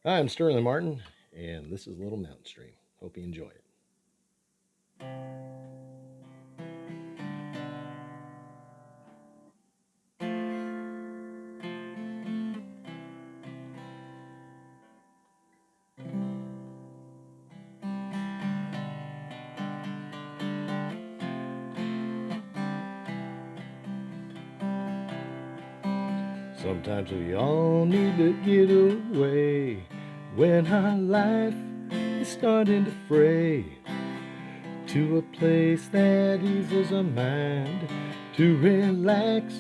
Hi, I'm Sterling Martin, and this is Little Mountain Stream. Hope you enjoy it. Sometimes we all need to get away when our life is starting to fray, to a place that eases our mind, to relax,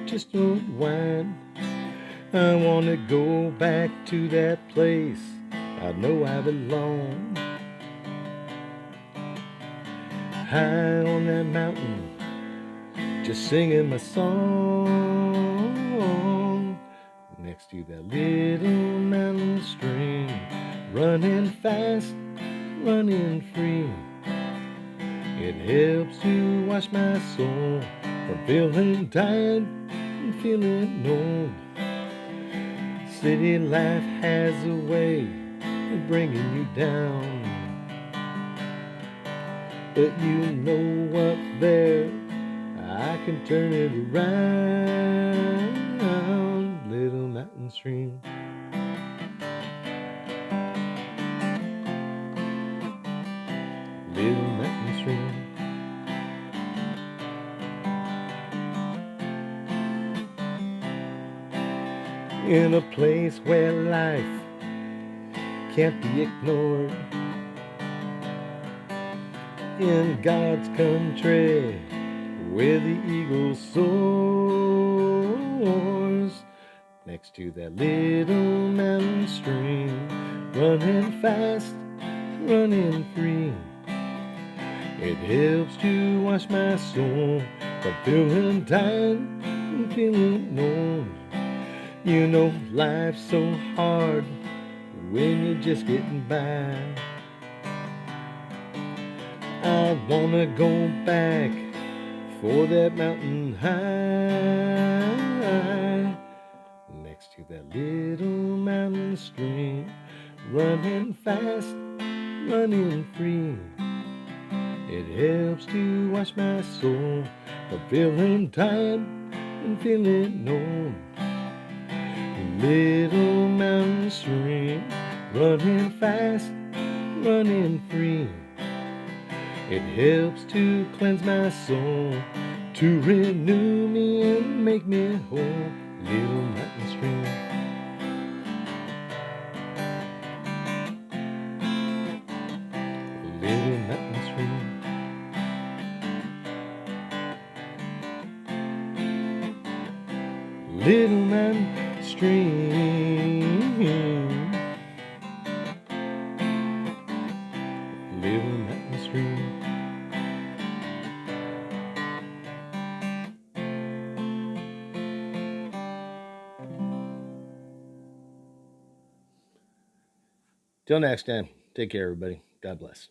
just unwind. I want to go back to that place I know I belong, high on that mountain, just singing my song, next to that little mountain stream, running fast, running free. It helps to wash my soul from feeling tired and feeling old. City life has a way of bringing you down, but you know up there I can turn it around. Little mountain stream, little mountain stream. In a place where life can't be ignored, in God's country where the eagle soars, next to that little mountain stream, running fast, running free. It helps to wash my soul from feeling tired and feeling old. You know life's so hard when you're just getting by. I wanna go back for that mountain high, next to that little mountain stream, running fast, running free. It helps to wash my soul from feeling tired and feeling old. Little mountain stream, running fast, running free. It helps to cleanse my soul, to renew me and make me whole. Little mountain stream, little mountain stream, little mountain stream, little mountain stream. Till next time, take care, everybody. God bless.